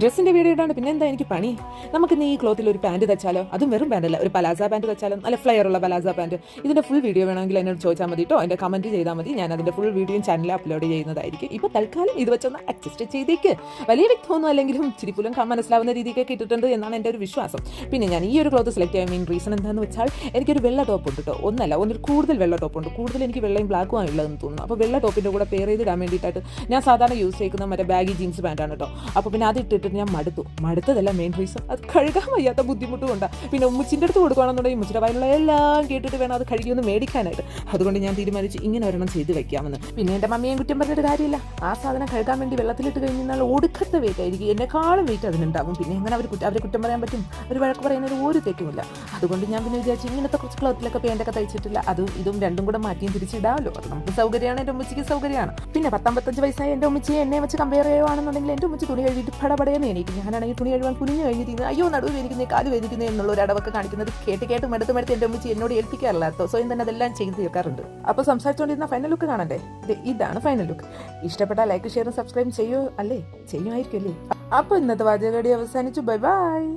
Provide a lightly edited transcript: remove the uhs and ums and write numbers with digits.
ഡ്രസ്സിന്റെ വീഡിയോ ഇടാണ്ട് പിന്നെ എന്താ എനിക്ക് പണി? നമുക്ക് ഈ ക്ലോത്തിൽ ഒരു പാന്റ് തച്ചാലോ? അതും വെറും പാൻ്റല്ല, ഒരു പലാസ പാന്റ് തച്ചാലോ? നല്ല ഫ്ലെയർ ഉള്ള പലാസ പാന്റ്. ഇതിന്റെ ഫുൾ വീഡിയോ വേണമെങ്കിൽ എന്നോട് ചോദിച്ചാൽ മതി കേട്ടോ. എൻ്റെ കമന്റ് ചെയ്താൽ മതി, ഞാൻ അതിന്റെ ഫുൾ വീഡിയോയും ചാനലിൽ അപ്ലോഡ് ചെയ്യുന്നതായിരിക്കും. ഇപ്പോൾ തൽക്കാലം ഇത് വെച്ചൊന്ന് അഡ്ജസ്റ്റ് ചെയ്തേക്ക്. വലിയ വ്യക്തമൊന്നും അല്ലെങ്കിലും ചിരിപ്പുലും മനസ്സിലാവുന്ന രീതിക്കൊക്കെ ഇട്ടിട്ടുണ്ട് എന്നാണ് എൻ്റെ ഒരു വിശ്വാസം. പിന്നെ ഞാൻ ഈ ഒരു ക്ലോത്ത് സെലക്ട് ചെയ്യാൻ മെയിൻ റീസൺ എന്താണെന്ന് വെച്ചാൽ എനിക്കൊരു വെള്ള ടോപ്പ് ഉണ്ട് കേട്ടോ. ഒന്നിൽ കൂടുതൽ വെള്ള ടോപ്പ് ഉണ്ട്. കൂടുതൽ എനിക്ക് വെള്ളയും ബ്ലാക്കും ഉള്ളതെന്ന് തോന്നുന്നു. അപ്പോൾ വെള്ള ടോപ്പിൻ്റെ കൂടെ പെയർ ചെയ്തിടാൻ വേണ്ടിയിട്ടായിട്ട് ഞാൻ സാധാരണ യൂസ് ചെയ്യുന്ന മറ്റേ ബാഗി ജീൻസ് പാൻറ്റാണ് കേട്ടോ. അപ്പോൾ പിന്നെ അത് ഇട്ടിട്ട് ഞാൻ മടുത്തതല്ല മെയിൻ റീസൺ, അത് കഴുകാൻ വയ്യാത്ത ബുദ്ധിമുട്ടും ഉണ്ട്. പിന്നെ ഉമ്മച്ചിൻ്റെ അടുത്ത് കൊടുക്കുകയാണെന്നുണ്ടെങ്കിൽ ഉമ്മച്ചിയുടെ വായിലുള്ള എല്ലാം കേട്ടിട്ട് വേണം അത് കഴുകിയൊന്ന് മേടിക്കാനായിട്ട്. അതുകൊണ്ട് ഞാൻ തീരുമാനിച്ചു ഇങ്ങനെ ഒരെണ്ണം ചെയ്ത് വെക്കാമെന്ന്. പിന്നെ എൻ്റെ മമ്മിയും കുറ്റം പറഞ്ഞിട്ട് കാര്യമില്ല. ആ സാധനം കഴുകാൻ വേണ്ടി വെള്ളത്തിലിട്ട് കഴിഞ്ഞാൽ ഒടുക്കത്തെ വെയിറ്റ് ആയിരിക്കും, എന്നെക്കാളും വെയിറ്റ് അതിനുണ്ടാവും. പിന്നെ എങ്ങനെ അവരെ കുറ്റം പറയാൻ പറ്റും? അവർ വഴക്ക് പറയുന്നതിൽ ഒരു തെറ്റുമില്ല. അതുകൊണ്ട് ഞാൻ പിന്നെ വിചാരിച്ചു ഇങ്ങനത്തെ കുറച്ച് ക്ലോത്തിലൊക്കെ പേൻ്റൊക്കെ തയ്ച്ചിട്ടില്ല, അതും ഇതും രണ്ടും കൂടെ മാറ്റിയും തിരിച്ചിടാമല്ലോ. അത് നമുക്ക് സൗകര്യമാണ്, എൻ്റെ ഉമ്മച്ചിക്ക് സൗകര്യമാണ്. പിന്നെ 15 വയസ്സായ എൻ്റെ ഉമ്മച്ചിയെ എന്നെ വെച്ച് കമ്പയർ ചെയ്യുകയാണെന്നുണ്ടെങ്കിൽ എൻ്റെ ഉമ്മച്ചി തുണി കഴുകിയിട്ട് പടപടയെന്ന് എണീക്കും. ഞാനാണെങ്കിൽ തുണി കഴുകാൻ കുനിഞ്ഞ് കഴിഞ്ഞിട്ട് അയ്യോ നടുവ് വേദിക്കുന്നത് കാല് വേദിക്കുന്നത് എന്നുള്ള ഒരു അടവൊക്കെ കാണിക്കുന്നത് കേട്ട് മടുത്ത് എൻ്റെ ഉമ്മച്ചി എന്നോട് ഏൽപ്പിക്കാറില്ല കേട്ടോ. സ്വയം തന്നെ അതെല്ലാം ചെയ്ത് തീർക്കാറുണ്ട്. അപ്പോൾ സംസാരിച്ചുകൊണ്ടിരുന്ന ഫൈനൽ ലുക്ക് കാണണ്ടേ? ഇതാണ് ഫൈനൽ ലുക്ക്. ഇഷ്ടപ്പെട്ടാൽ ലൈക്ക് ഷെയറും സബ്സ്ക്രൈബ് ചെയ്യൂ അല്ലേ? ചെയ്യുമായിരിക്കും അല്ലേ? അപ്പോൾ ഇന്നത്തെ വാചകടി അവസാനിച്ചു. Bye bye.